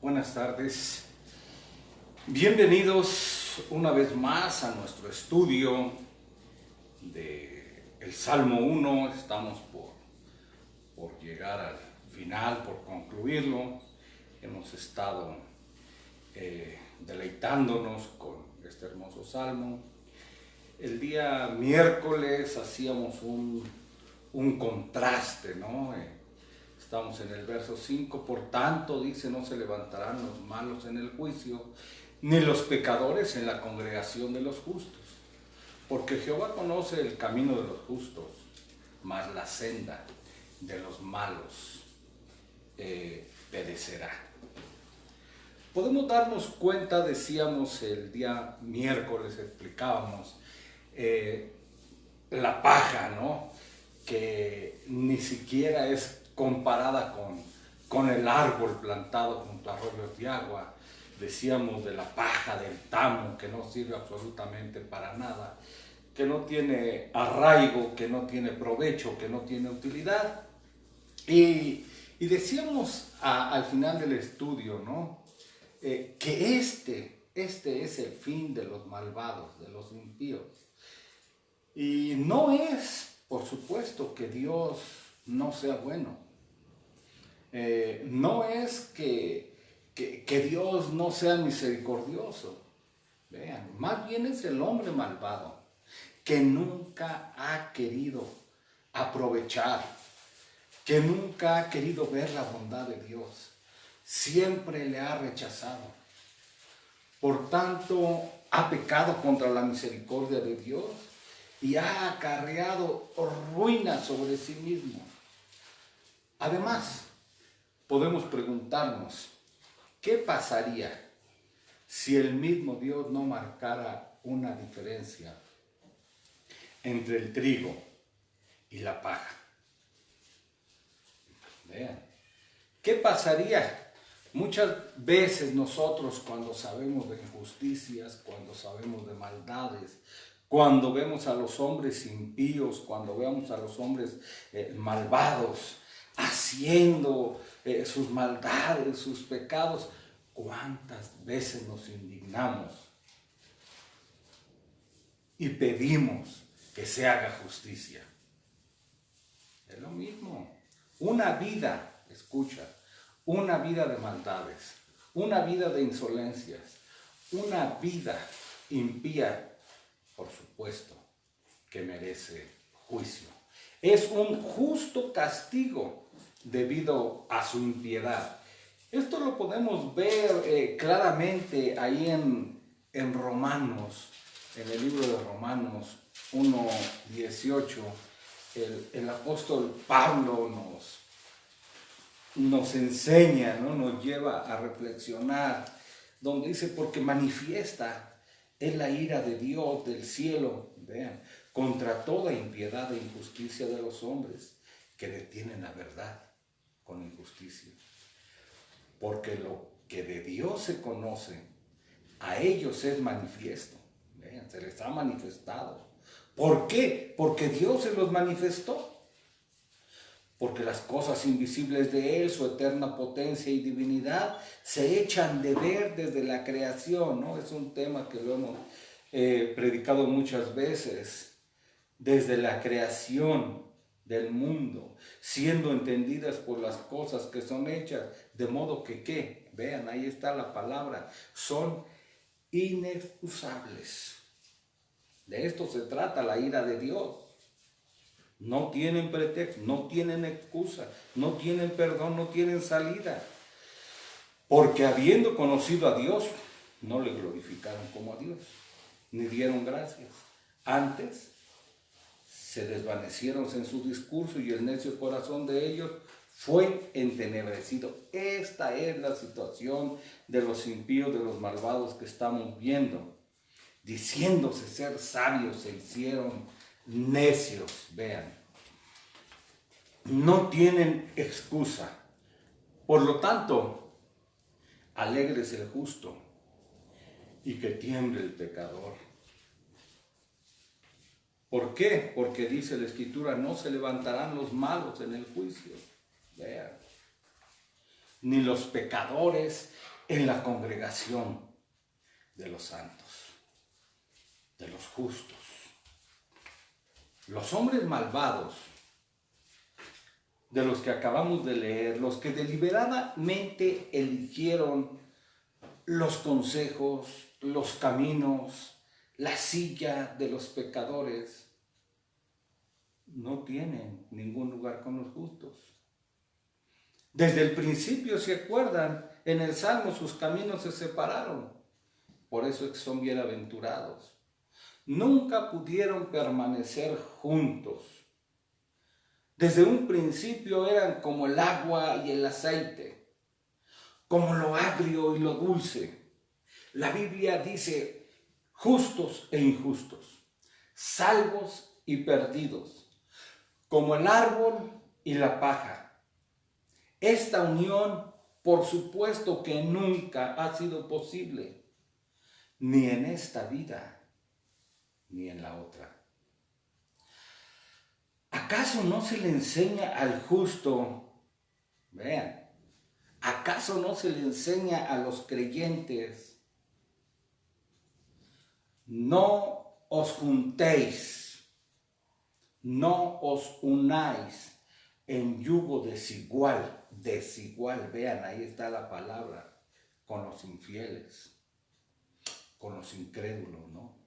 Buenas tardes. Bienvenidos una vez más a nuestro estudio del Salmo 1. Estamos por llegar al final, por concluirlo. Hemos estado deleitándonos con este hermoso salmo. El día miércoles hacíamos un contraste, ¿no? Estamos en el verso 5, por tanto, dice, no se levantarán los malos en el juicio, ni los pecadores en la congregación de los justos. Porque Jehová conoce el camino de los justos, mas la senda de los malos perecerá. Podemos darnos cuenta, decíamos el día miércoles, explicábamos, la paja, ¿no? Que ni siquiera es comparada con el árbol plantado junto a arroyos de agua. Decíamos de la paja, del tamo, que no sirve absolutamente para nada, que no tiene arraigo, que no tiene provecho, que no tiene utilidad. Y decíamos al final del estudio, ¿no? Que este es el fin de los malvados, de los impíos. Y no es, por supuesto, que Dios no sea bueno. No es que Dios no sea misericordioso. Vean, más bien es el hombre malvado que nunca ha querido aprovechar, que nunca ha querido ver la bondad de Dios. Siempre le ha rechazado. Por tanto, ha pecado contra la misericordia de Dios y ha acarreado ruina sobre sí mismo. Además, podemos preguntarnos, ¿qué pasaría si el mismo Dios no marcara una diferencia entre el trigo y la paja? Vean, ¿qué pasaría? Muchas veces nosotros, cuando sabemos de injusticias, cuando sabemos de maldades, cuando vemos a los hombres impíos, cuando vemos a los hombres malvados haciendo sus maldades, sus pecados, ¿cuántas veces nos indignamos y pedimos que se haga justicia? Es lo mismo. Una vida, escucha, una vida de maldades, una vida de insolencias, una vida impía, por supuesto, que merece juicio. Es un justo castigo debido a su impiedad. Esto lo podemos ver claramente ahí en Romanos, en el libro de Romanos 1:18. El apóstol Pablo nos enseña, ¿no? Nos lleva a reflexionar, donde dice, porque manifiesta es la ira de Dios del cielo, vean, contra toda impiedad e injusticia de los hombres que detienen la verdad con injusticia. Porque lo que de Dios se conoce, a ellos es manifiesto. Vean, se les ha manifestado. ¿Por qué? Porque Dios se los manifestó. Porque las cosas invisibles de Él, su eterna potencia y divinidad, se echan de ver desde la creación, ¿no? Es un tema que lo hemos predicado muchas veces. Desde la creación del mundo, siendo entendidas por las cosas que son hechas, de modo que, ¿qué? Vean, ahí está la palabra, son inexcusables. De esto se trata la ira de Dios. No tienen pretexto, no tienen excusa, no tienen perdón, no tienen salida. Porque habiendo conocido a Dios, no le glorificaron como a Dios, ni dieron gracias. Antes, se desvanecieron en su discurso y el necio corazón de ellos fue entenebrecido. Esta es la situación de los impíos, de los malvados que estamos viendo. Diciéndose ser sabios, se hicieron necios. Vean, no tienen excusa. Por lo tanto, alégrese el justo y que tiemble el pecador. ¿Por qué? Porque dice la Escritura, no se levantarán los malos en el juicio. Vean. Ni los pecadores en la congregación de los santos, de los justos. Los hombres malvados, de los que acabamos de leer, los que deliberadamente eligieron los consejos, los caminos, la silla de los pecadores, no tienen ningún lugar con los justos. Desde el principio, ¿se acuerdan? En el Salmo sus caminos se separaron. Por eso es que son bienaventurados. Nunca pudieron permanecer juntos. Desde un principio eran como el agua y el aceite, como lo agrio y lo dulce. La Biblia dice justos e injustos, salvos y perdidos, como el árbol y la paja. Esta unión, por supuesto que nunca ha sido posible, ni en esta vida, ni en la otra. ¿Acaso no se le enseña al justo? Vean, ¿acaso no se le enseña a los creyentes? No os juntéis, no os unáis en yugo desigual, vean, ahí está la palabra, con los infieles, con los incrédulos, ¿no?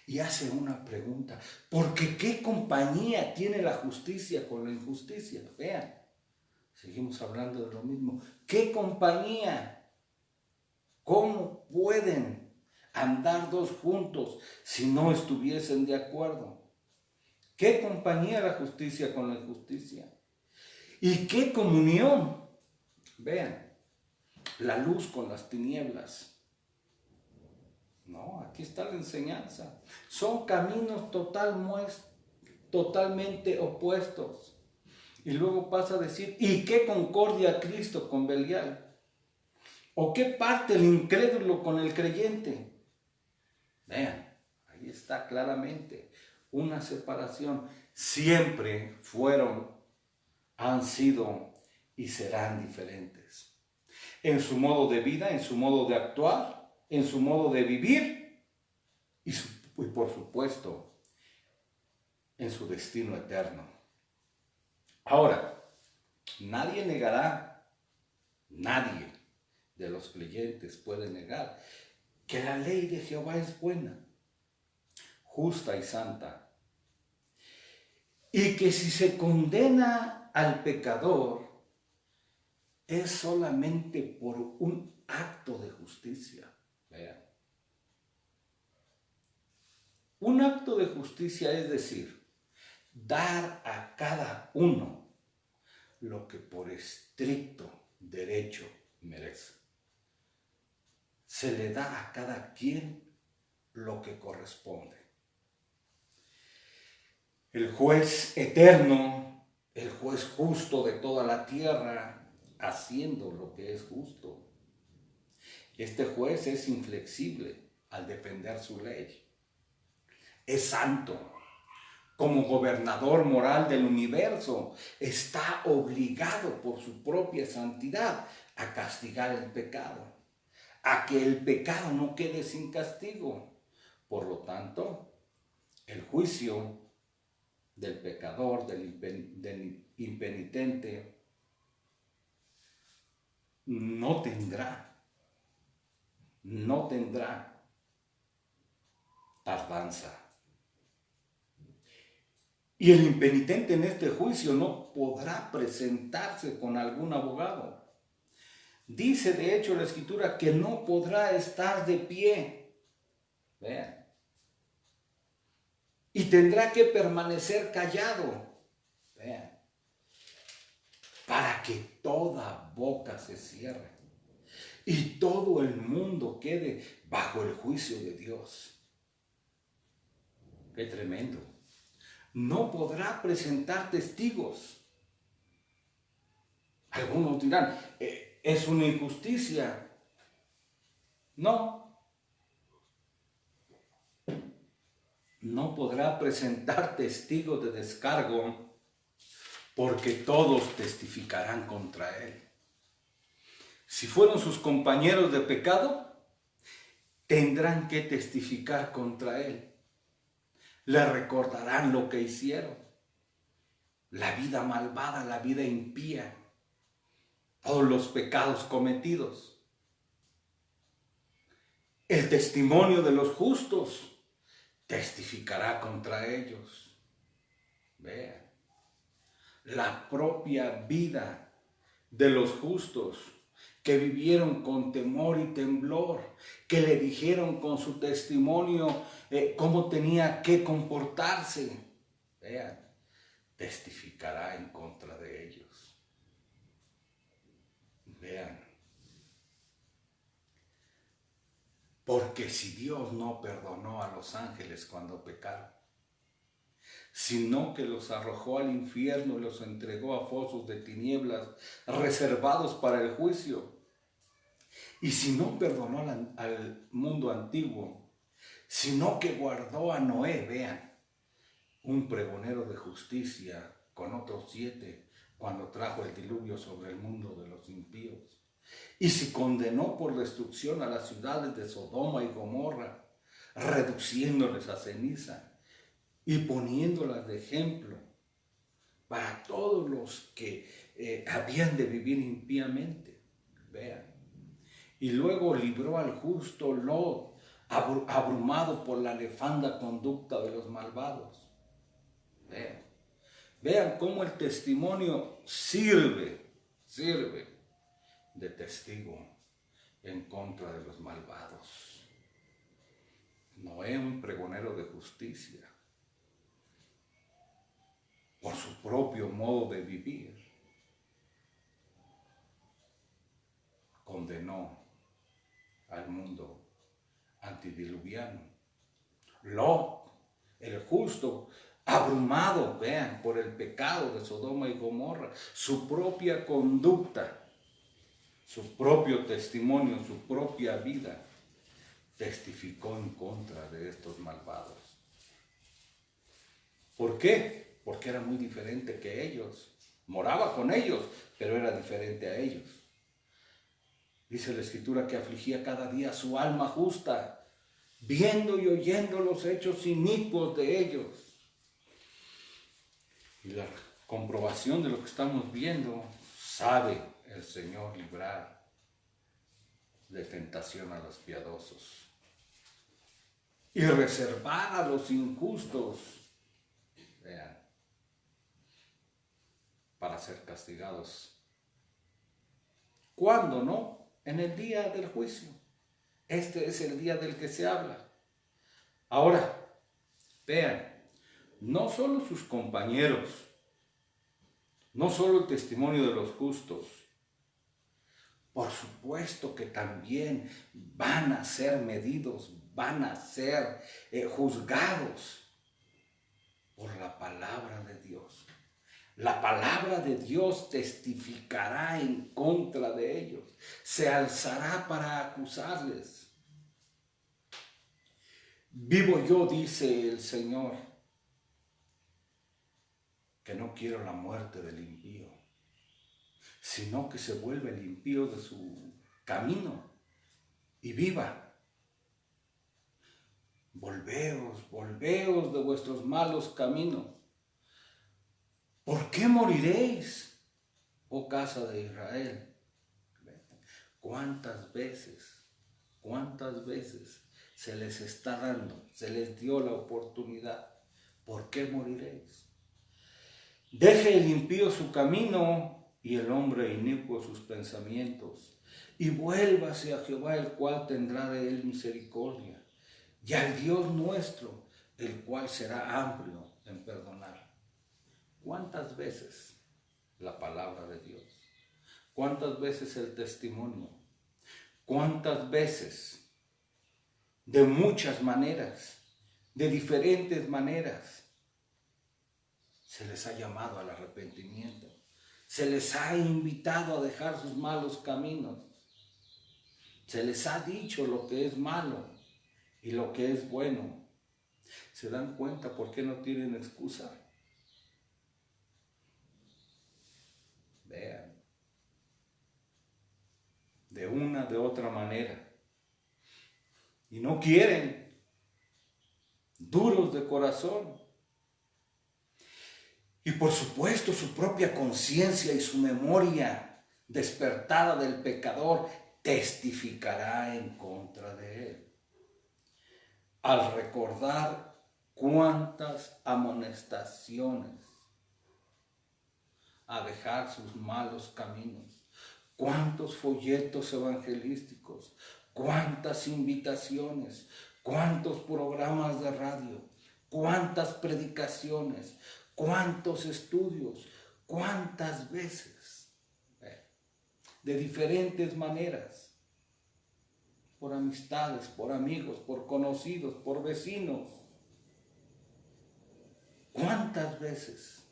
Y hace una pregunta, porque ¿qué compañía tiene la justicia con la injusticia? Vean, seguimos hablando de lo mismo. ¿Qué compañía? ¿Cómo pueden andar dos juntos si no estuviesen de acuerdo? ¿Qué compañía la justicia con la injusticia? ¿Y qué comunión? Vean, la luz con las tinieblas. No, aquí está la enseñanza. Son caminos totalmente opuestos. Y luego pasa a decir, ¿y qué concordia Cristo con Belial? ¿O qué parte el incrédulo con el creyente? Vean, ahí está claramente una separación. Siempre fueron, han sido y serán diferentes. En su modo de vida, en su modo de actuar, en su modo de vivir y por supuesto en su destino eterno. Ahora, nadie de los creyentes puede negar que la ley de Jehová es buena, justa y santa, y que si se condena al pecador es solamente por un acto de justicia. Vean. Un acto de justicia es decir, dar a cada uno lo que por estricto derecho merece. Se le da a cada quien lo que corresponde. El juez eterno, el juez justo de toda la tierra, haciendo lo que es justo. Este juez es inflexible al defender su ley. Es santo. Como gobernador moral del universo, está obligado por su propia santidad a castigar el pecado, a que el pecado no quede sin castigo. Por lo tanto, el juicio del pecador, del impenitente, no tendrá tardanza. Y el impenitente en este juicio no podrá presentarse con algún abogado. Dice de hecho la Escritura que no podrá estar de pie. Vean. Y tendrá que permanecer callado. Vean. Para que toda boca se cierre y todo el mundo quede bajo el juicio de Dios. Qué tremendo. No podrá presentar testigos. Algunos dirán, es una injusticia. No. No podrá presentar testigos de descargo porque todos testificarán contra él. Si fueron sus compañeros de pecado, tendrán que testificar contra él. Le recordarán lo que hicieron. La vida malvada, la vida impía, todos los pecados cometidos. El testimonio de los justos testificará contra ellos. Vean, la propia vida de los justos que vivieron con temor y temblor, que le dijeron con su testimonio cómo tenía que comportarse. Vean, testificará en contra de ellos. Vean, porque si Dios no perdonó a los ángeles cuando pecaron, sino que los arrojó al infierno y los entregó a fosos de tinieblas reservados para el juicio, y si no perdonó al mundo antiguo, sino que guardó a Noé, vean, un pregonero de justicia con otros 7, cuando trajo el diluvio sobre el mundo de los impíos, y si condenó por destrucción a las ciudades de Sodoma y Gomorra, reduciéndoles a ceniza y poniéndolas de ejemplo para todos los que habían de vivir impíamente. Vean. Y luego libró al justo Lot, abrumado por la nefanda conducta de los malvados. Vean. Vean cómo el testimonio sirve de testigo en contra de los malvados. Noé, un pregonero de justicia, por su propio modo de vivir, condenó al mundo antidiluviano. Lot, el justo, abrumado, vean, por el pecado de Sodoma y Gomorra, su propia conducta, su propio testimonio, su propia vida, testificó en contra de estos malvados. ¿Por qué? Porque era muy diferente que ellos. Moraba con ellos, pero era diferente a ellos. Dice la Escritura que afligía cada día su alma justa, viendo y oyendo los hechos inicuos de ellos. Y la comprobación de lo que estamos viendo, sabe el Señor librar de tentación a los piadosos y reservar a los injustos, vean, para ser castigados. ¿Cuándo, no? En el día del juicio. Este es el día del que se habla. Ahora, vean, no solo sus compañeros, no solo el testimonio de los justos, por supuesto que también van a ser medidos, van a ser juzgados por la palabra de Dios. La palabra de Dios testificará en contra de ellos, se alzará para acusarles. Vivo yo, dice el Señor, que no quiero la muerte del impío, sino que se vuelva el impío de su camino y viva. Volveos de vuestros malos caminos. ¿Por qué moriréis, oh casa de Israel? ¿Cuántas veces se les está dando, se les dio la oportunidad? ¿Por qué moriréis? Deje el impío su camino y el hombre inicuo sus pensamientos, y vuélvase a Jehová, el cual tendrá de él misericordia, y al Dios nuestro, el cual será amplio en perdonar. ¿Cuántas veces la palabra de Dios? ¿Cuántas veces el testimonio? ¿Cuántas veces? De muchas maneras, de diferentes maneras, se les ha llamado al arrepentimiento. Se les ha invitado a dejar sus malos caminos. Se les ha dicho lo que es malo y lo que es bueno. ¿Se dan cuenta por qué no tienen excusa? Vean. de una, de otra manera. Y no quieren, duros de corazón. Y por supuesto su propia conciencia y su memoria despertada del pecador testificará en contra de él. Al recordar cuántas amonestaciones a dejar sus malos caminos, cuántos folletos evangelísticos, cuántas invitaciones, cuántos programas de radio, cuántas predicaciones, cuántos estudios, cuántas veces, de diferentes maneras, por amistades, por amigos, por conocidos, por vecinos. ¿Cuántas veces?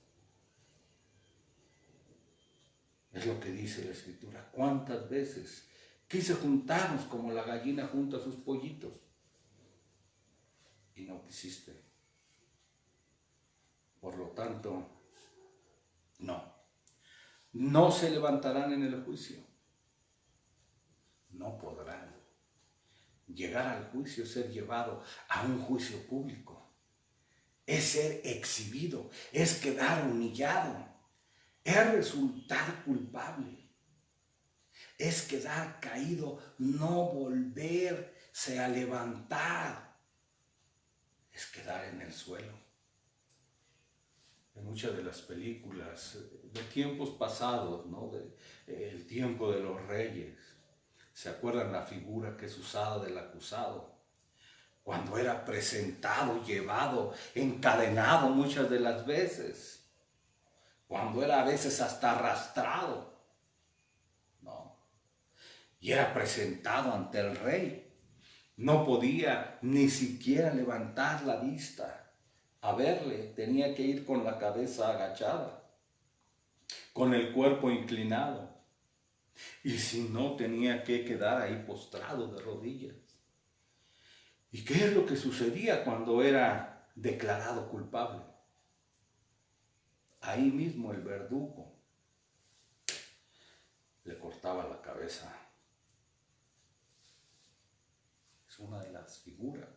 Es lo que dice la Escritura. ¿Cuántas veces quise juntarnos como la gallina junta sus pollitos? Y no quisiste. Por lo tanto, no se levantarán en el juicio. No podrán. Llegar al juicio es ser llevado a un juicio público. Es ser exhibido, es quedar humillado, es resultar culpable, es quedar caído, no volverse a levantar, es quedar en el suelo. En muchas de las películas de tiempos pasados, ¿no? El tiempo de los reyes, ¿se acuerdan la figura que es usada del acusado? Cuando era presentado, llevado, encadenado muchas de las veces, cuando era a veces hasta arrastrado, ¿no? Y era presentado ante el rey, no podía ni siquiera levantar la vista a verle, tenía que ir con la cabeza agachada, con el cuerpo inclinado, y si no tenía que quedar ahí postrado de rodillas. ¿Y qué es lo que sucedía cuando era declarado culpable? Ahí mismo el verdugo le cortaba la cabeza. Es una de las figuras.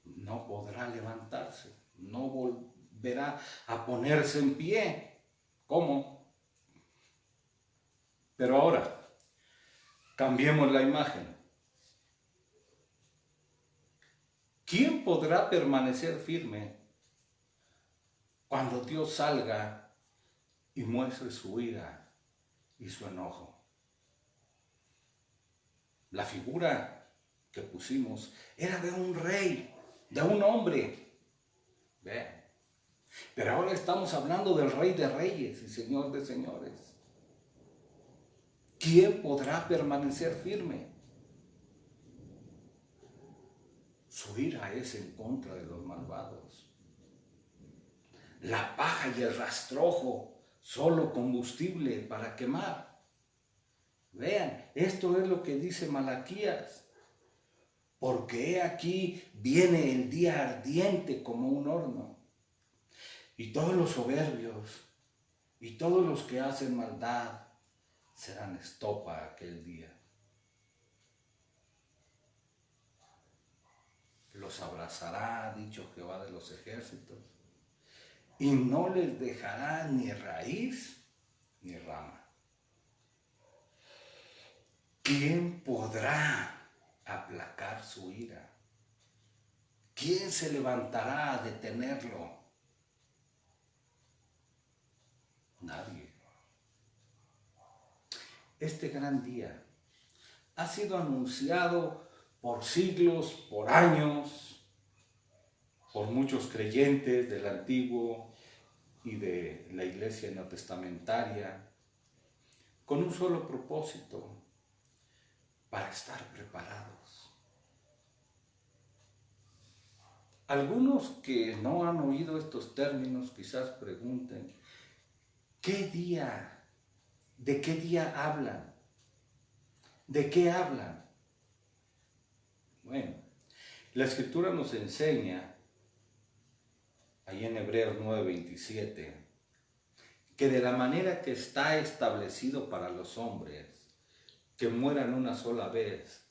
No podrá levantarse, no volverá a ponerse en pie. ¿Cómo? Pero ahora, cambiemos la imagen. ¿Quién podrá permanecer firme cuando Dios salga y muestre su ira y su enojo? La figura que pusimos era de un rey, de un hombre. Vean. Pero ahora estamos hablando del Rey de Reyes y Señor de Señores. ¿Quién podrá permanecer firme? Su ira es en contra de los malvados. La paja y el rastrojo, solo combustible para quemar. Vean, esto es lo que dice Malaquías. Porque he aquí viene el día ardiente como un horno. Y todos los soberbios y todos los que hacen maldad serán estopa aquel día. Los abrazará, ha dicho Jehová de los ejércitos, y no les dejará ni raíz ni rama. ¿Quién podrá aplacar su ira? ¿Quién se levantará a detenerlo? Nadie. Este gran día ha sido anunciado por siglos, por años, por muchos creyentes del Antiguo y de la Iglesia neotestamentaria, con un solo propósito: para estar preparados. Algunos que no han oído estos términos quizás pregunten, ¿qué día? ¿De qué día hablan? ¿De qué hablan? Bueno, la Escritura nos enseña, ahí en Hebreos 9:27, que de la manera que está establecido para los hombres, que mueran una sola vez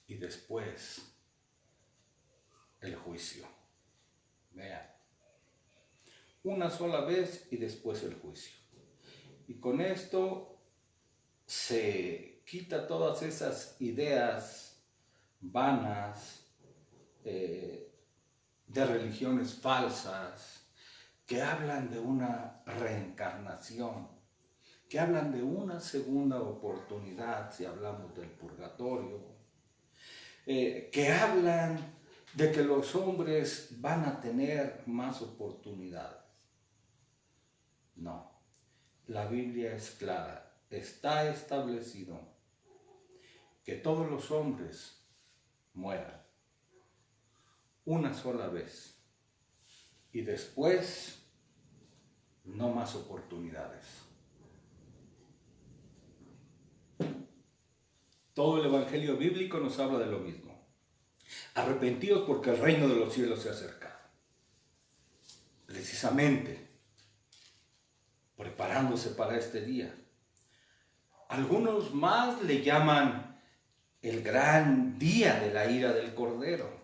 y después el juicio. Vean, una sola vez y después el juicio. Y con esto se quita todas esas ideas vanas de religiones falsas que hablan de una reencarnación, que hablan de una segunda oportunidad, si hablamos del purgatorio, que hablan de que los hombres van a tener más oportunidades. No, la Biblia es clara, está establecido que todos los hombres mueran una sola vez y después no más oportunidades. Todo el Evangelio bíblico nos habla de lo mismo. Arrepentidos porque el reino de los cielos se ha acercado. Precisamente, preparándose para este día. Algunos más le llaman el gran día de la ira del Cordero.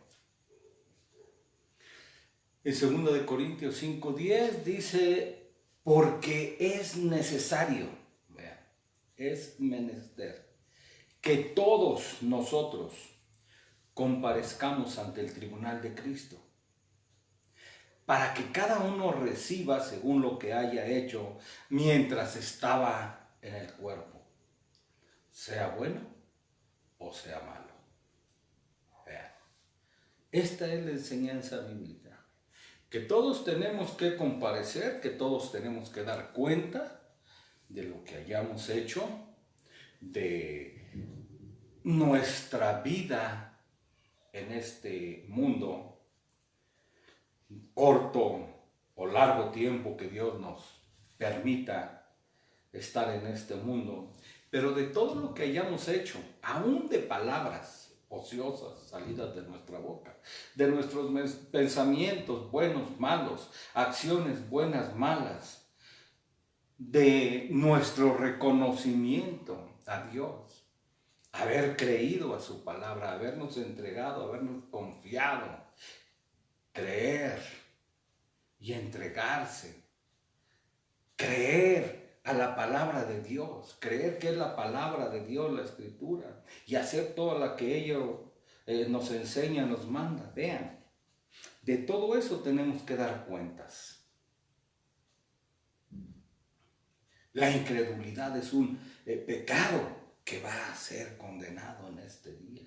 En 2 Corintios 5:10 dice, porque es necesario, vean, es menester, que todos nosotros comparezcamos ante el tribunal de Cristo, para que cada uno reciba según lo que haya hecho mientras estaba en el cuerpo, sea bueno o sea malo. Vean, esta es la enseñanza bíblica, que todos tenemos que comparecer, que todos tenemos que dar cuenta de lo que hayamos hecho, de nuestra vida en este mundo, corto o largo tiempo que Dios nos permita estar en este mundo, pero de todo lo que hayamos hecho, aún de palabras ociosas salidas de nuestra boca, de nuestros pensamientos buenos, malos, acciones buenas, malas, de nuestro reconocimiento a Dios, haber creído a su palabra, habernos entregado, habernos confiado, creer y entregarse, creer a la palabra de Dios, creer que es la palabra de Dios, la Escritura, y hacer todo lo que ello nos enseña, nos manda. Vean, de todo eso tenemos que dar cuentas. La incredulidad es un pecado que va a ser condenado en este día.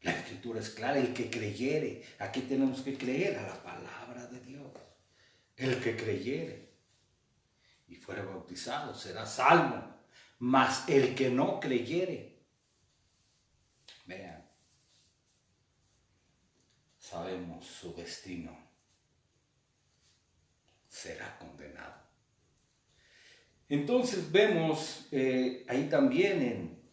La Escritura es clara, el que creyere, aquí tenemos que creer a la palabra de Dios. El que creyere y fuera bautizado será salvo, mas el que no creyere, vean, sabemos su destino, será condenado. Entonces vemos ahí también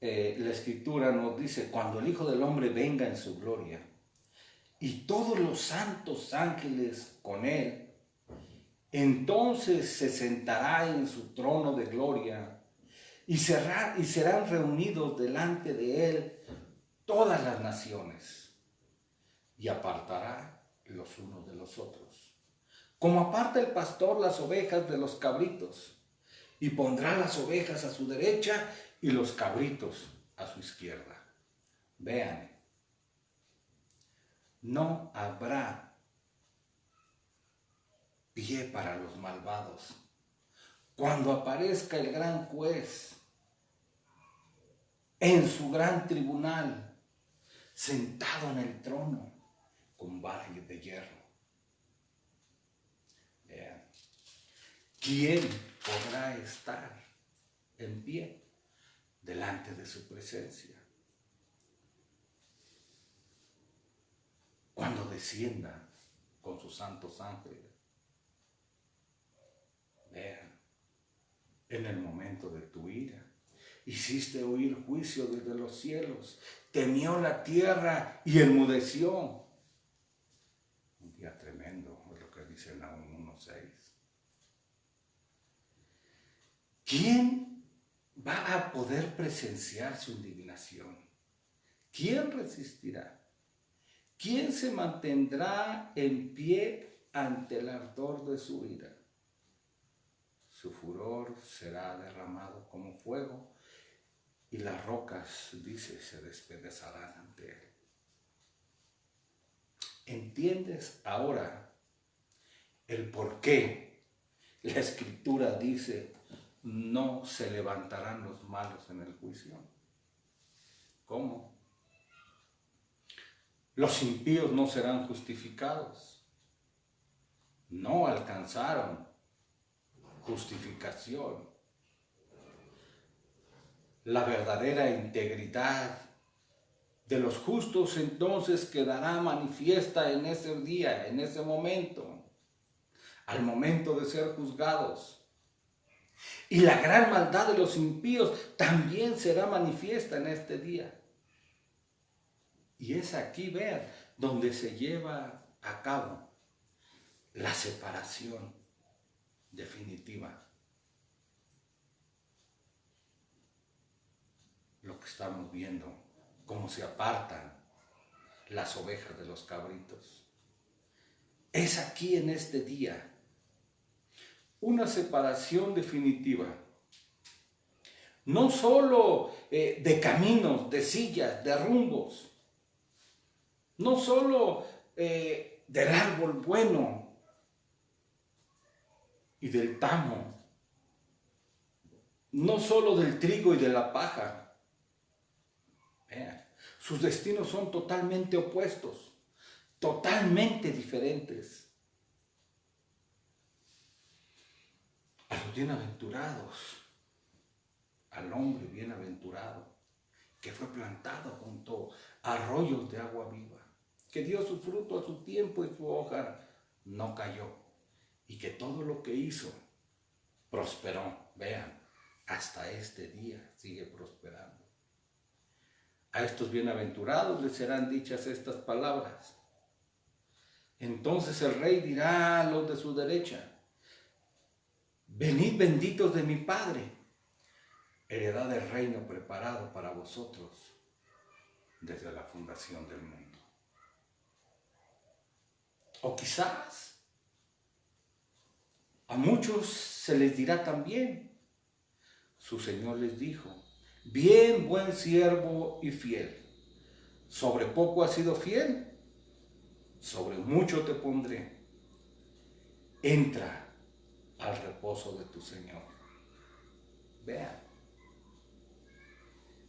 la Escritura nos dice, cuando el Hijo del Hombre venga en su gloria y todos los santos ángeles con él, entonces se sentará en su trono de gloria y serán reunidos delante de él todas las naciones y apartará los unos de los otros, como aparta el pastor las ovejas de los cabritos, y pondrá las ovejas a su derecha y los cabritos a su izquierda. Vean, no habrá pie para los malvados cuando aparezca el gran juez en su gran tribunal, sentado en el trono con vara de hierro. Vean, ¿quién podrá estar en pie delante de su presencia cuando descienda con sus santos ángeles? Vean, en el momento de tu ira hiciste oír juicio desde los cielos, temió la tierra y enmudeció. Un día tremendo, es lo que dice Nahum 1:6. ¿Quién para poder presenciar su indignación. ¿Quién resistirá? ¿Quién se mantendrá en pie ante el ardor de su ira? Su furor será derramado como fuego y las rocas, dice, se despedazarán ante él. ¿Entiendes ahora el por qué la Escritura dice: no se levantarán los malos en el juicio? ¿Cómo? Los impíos no serán justificados. No alcanzaron justificación. La verdadera integridad de los justos entonces quedará manifiesta en ese día, en ese momento, al momento de ser juzgados. Y la gran maldad de los impíos también será manifiesta en este día. Y es aquí, vean, donde se lleva a cabo la separación definitiva. Lo que estamos viendo, cómo se apartan las ovejas de los cabritos. Es aquí en este día una separación definitiva. No solo de caminos, de sillas, de rumbos. No solo del árbol bueno y del tamo. No solo del trigo y de la paja. Vean, sus destinos son totalmente opuestos, totalmente diferentes. A los bienaventurados, al hombre bienaventurado, que fue plantado junto a arroyos de agua viva, que dio su fruto a su tiempo y su hoja no cayó, y que todo lo que hizo prosperó. Vean, hasta este día sigue prosperando. A estos bienaventurados les serán dichas estas palabras. Entonces el rey dirá a los de su derecha: venid benditos de mi Padre, heredad del reino preparado para vosotros desde la fundación del mundo. O quizás a muchos se les dirá también: su Señor les dijo: bien, buen siervo y fiel, sobre poco has sido fiel, sobre mucho te pondré, entra al reposo de tu Señor. Vean,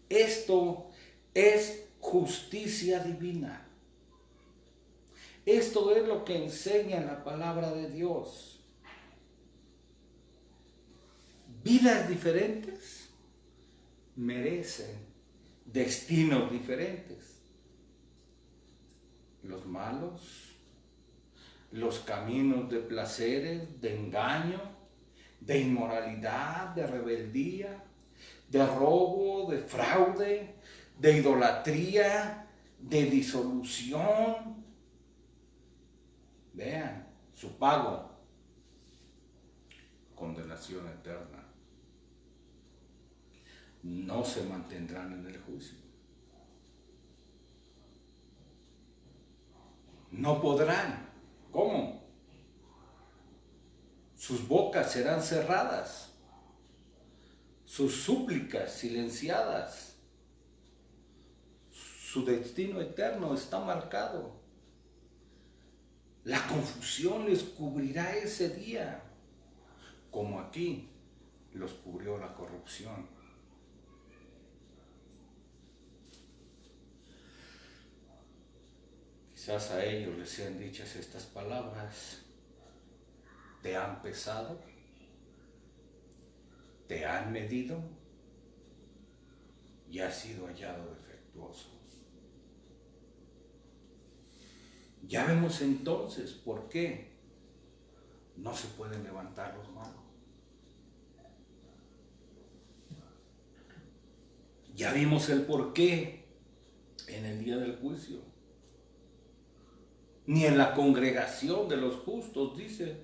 esto es justicia divina. Esto es lo que enseña la palabra de Dios. Vidas diferentes merecen destinos diferentes. Los malos, los caminos de placeres, de engaño, de inmoralidad, de rebeldía, de robo, de fraude, de idolatría, de disolución. Vean, su pago: condenación eterna. No se mantendrán en el juicio. No podrán. ¿Cómo? Sus bocas serán cerradas, sus súplicas silenciadas. Su destino eterno está marcado. La confusión les cubrirá ese día, como aquí los cubrió la corrupción. Quizás a ellos les sean dichas estas palabras: ¿te han pesado? ¿Te han medido? Y has sido hallado defectuoso. Ya vemos entonces por qué no se pueden levantar los malos. Ya vimos el por qué en el día del juicio. Ni en la congregación de los justos, dice.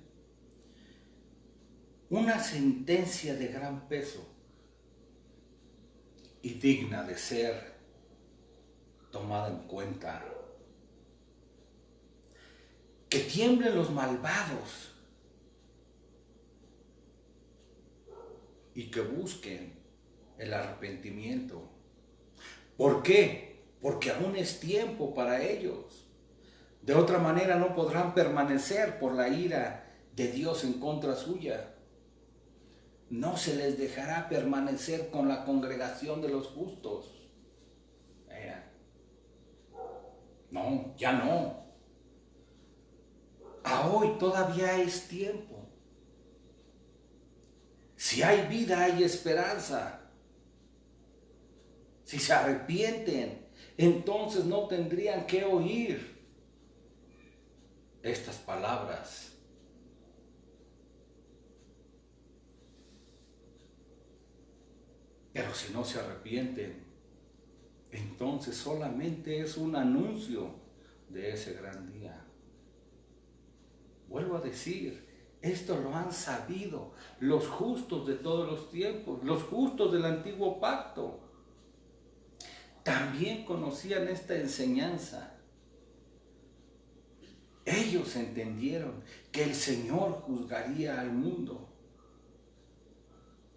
Una sentencia de gran peso y digna de ser tomada en cuenta. Que tiemblen los malvados y que busquen el arrepentimiento. ¿Por qué? Porque aún es tiempo para ellos. De otra manera no podrán permanecer por la ira de Dios en contra suya. No se les dejará permanecer con la congregación de los justos. No, ya no. A hoy todavía es tiempo. Si hay vida, hay esperanza. Si se arrepienten, entonces no tendrían que oír estas palabras. Pero si no se arrepienten, entonces solamente es un anuncio de ese gran día. Vuelvo a decir, esto lo han sabido los justos de todos los tiempos, los justos del antiguo pacto. También conocían esta enseñanza. Ellos entendieron que el Señor juzgaría al mundo.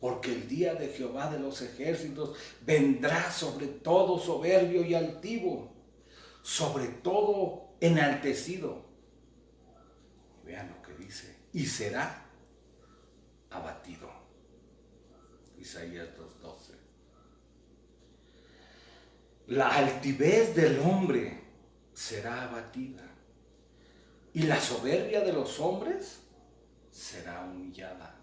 Porque el día de Jehová de los ejércitos vendrá sobre todo soberbio y altivo, sobre todo enaltecido. Vean lo que dice, y será abatido. Isaías 2:12. La altivez del hombre será abatida, y la soberbia de los hombres será humillada.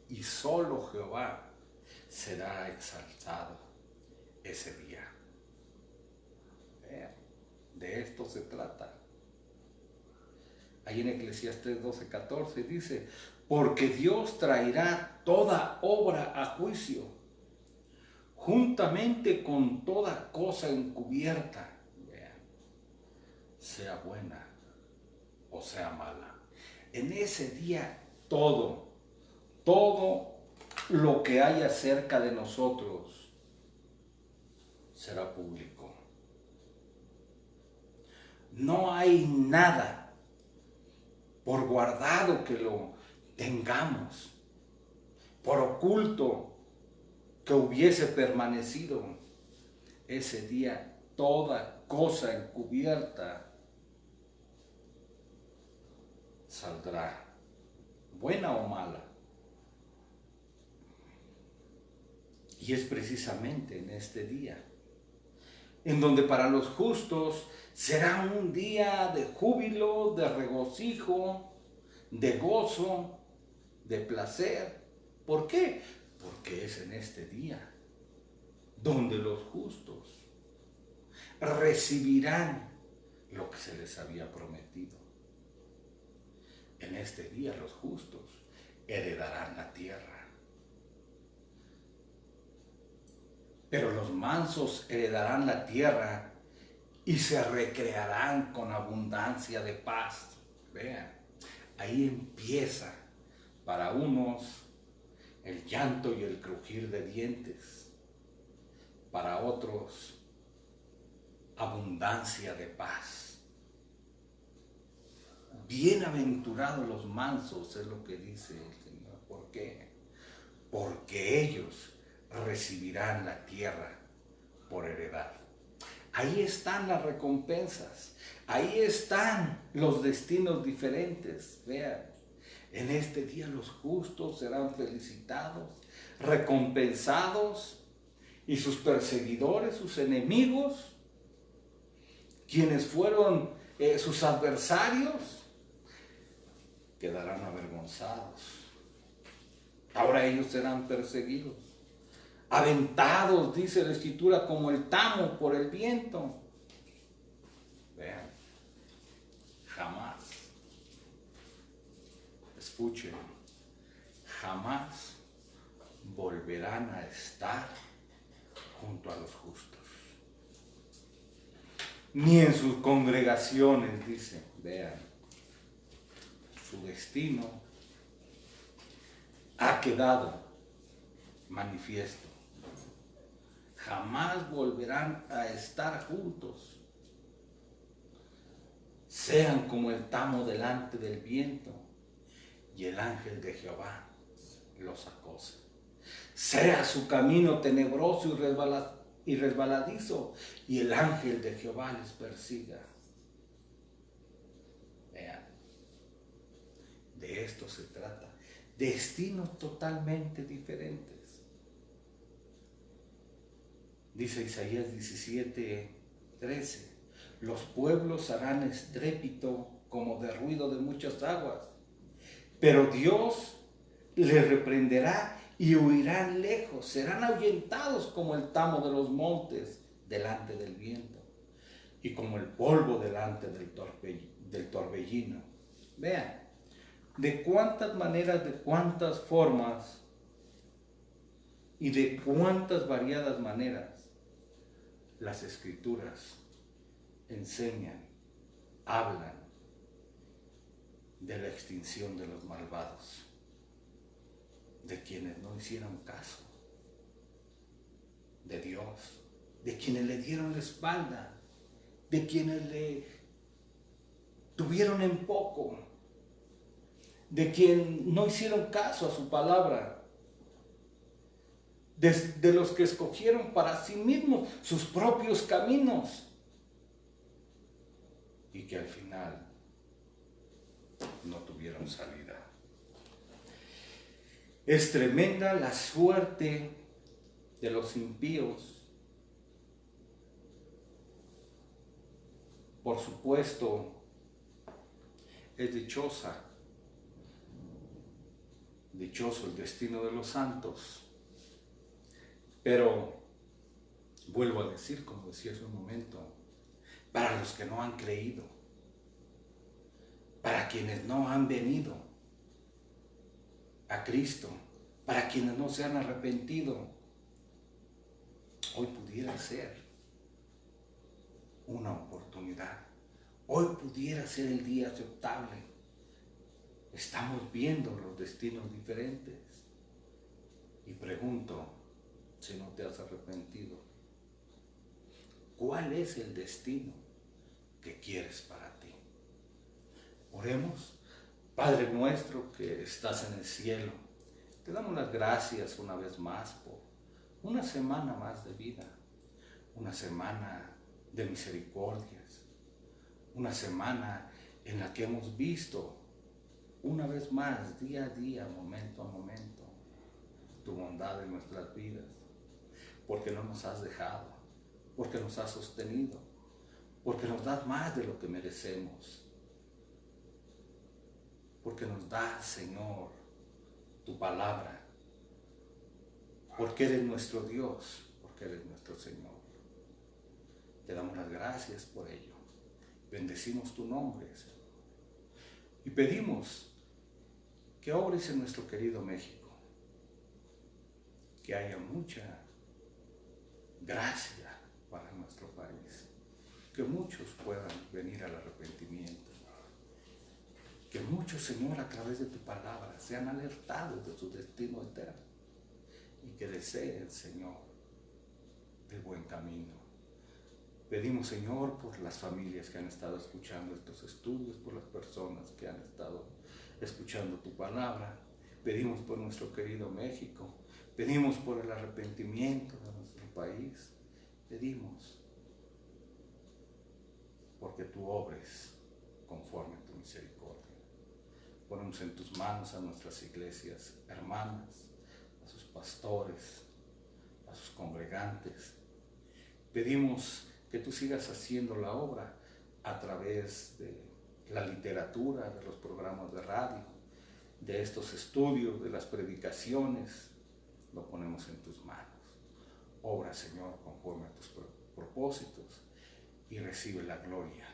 Y solo Jehová será exaltado ese día. De esto se trata. Ahí en Eclesiastés 12:14 dice, porque Dios traerá toda obra a juicio, juntamente con toda cosa encubierta, sea buena o sea mala. En ese día todo lo que hay acerca de nosotros será público. No hay nada por guardado que lo tengamos, por oculto que hubiese permanecido. Ese día toda cosa encubierta saldrá, buena o mala. Y es precisamente en este día, en donde para los justos será un día de júbilo, de regocijo, de gozo, de placer. ¿Por qué? Porque es en este día donde los justos recibirán lo que se les había prometido. En este día los justos heredarán la tierra. Pero los mansos heredarán la tierra y se recrearán con abundancia de paz. Vean, ahí empieza para unos el llanto y el crujir de dientes, para otros abundancia de paz. Bienaventurados los mansos, es lo que dice el Señor. ¿Por qué? Porque ellos recibirán la tierra por heredad. Ahí están las recompensas, ahí están los destinos diferentes. Vean, en este día los justos serán felicitados, recompensados, y sus perseguidores, sus enemigos, quienes fueron sus adversarios, quedarán avergonzados. Ahora ellos serán perseguidos, aventados, dice la Escritura, como el tamo por el viento. Vean, jamás, escuchen, jamás volverán a estar junto a los justos, ni en sus congregaciones, dice. Vean, su destino ha quedado manifiesto. jamás volverán a estar juntos. Sean como el tamo delante del viento, y el ángel de Jehová los acosa. Sea su camino tenebroso y resbaladizo, y el ángel de Jehová les persiga. Vean, de esto se trata. Destinos totalmente diferentes. Dice Isaías 17:13, los pueblos harán estrépito como de ruido de muchas aguas, pero Dios les reprenderá y huirán lejos, serán ahuyentados como el tamo de los montes delante del viento y como el polvo delante del torbellino. Vean, de cuántas maneras, de cuántas formas y de cuántas variadas maneras las Escrituras enseñan, hablan de la extinción de los malvados, de quienes no hicieron caso de Dios, de quienes le dieron la espalda, de quienes le tuvieron en poco, de quienes no hicieron caso a su palabra, de los que escogieron para sí mismos sus propios caminos y que al final no tuvieron salida. Es tremenda la suerte de los impíos. Por supuesto, es dichoso el destino de los santos. Pero, vuelvo a decir, como decía hace un momento, para los que no han creído, para quienes no han venido a Cristo, para quienes no se han arrepentido, hoy pudiera ser una oportunidad. Hoy pudiera ser el día aceptable. Estamos viendo los destinos diferentes. Y pregunto, si no te has arrepentido, ¿cuál es el destino que quieres para ti? Oremos. Padre nuestro que estás en el cielo, te damos las gracias una vez más por una semana más de vida, una semana de misericordias, una semana en la que hemos visto una vez más, día a día, momento a momento, tu bondad en nuestras vidas, porque no nos has dejado, porque nos has sostenido, porque nos das más de lo que merecemos, porque nos das, Señor, tu palabra, porque eres nuestro Dios, porque eres nuestro Señor. Te damos las gracias por ello. Bendecimos tu nombre, Señor. Y pedimos que obres en nuestro querido México, que haya mucha gracia para nuestro país, que muchos puedan venir al arrepentimiento, que muchos, Señor, a través de tu palabra sean alertados de su destino eterno y que deseen, Señor, el buen camino. Pedimos, Señor, por las familias que han estado escuchando estos estudios, por las personas que han estado escuchando tu palabra. Pedimos por nuestro querido México. Pedimos por el arrepentimiento de nuestro país. Pedimos porque tú obres conforme a tu misericordia. Ponemos en tus manos a nuestras iglesias hermanas, a sus pastores, a sus congregantes. Pedimos que tú sigas haciendo la obra a través de la literatura, de los programas de radio, de estos estudios, de las predicaciones. Lo ponemos en tus manos. Obra, Señor, conforme a tus propósitos y recibe la gloria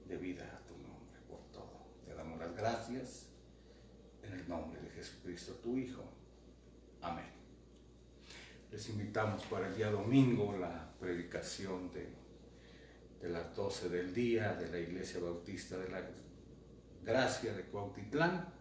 debida a tu nombre por todo. Te damos las gracias en el nombre de Jesucristo, tu Hijo. Amén. Les invitamos para el día domingo la predicación de las 12 del día de la Iglesia Bautista de la Gracia de Cuautitlán.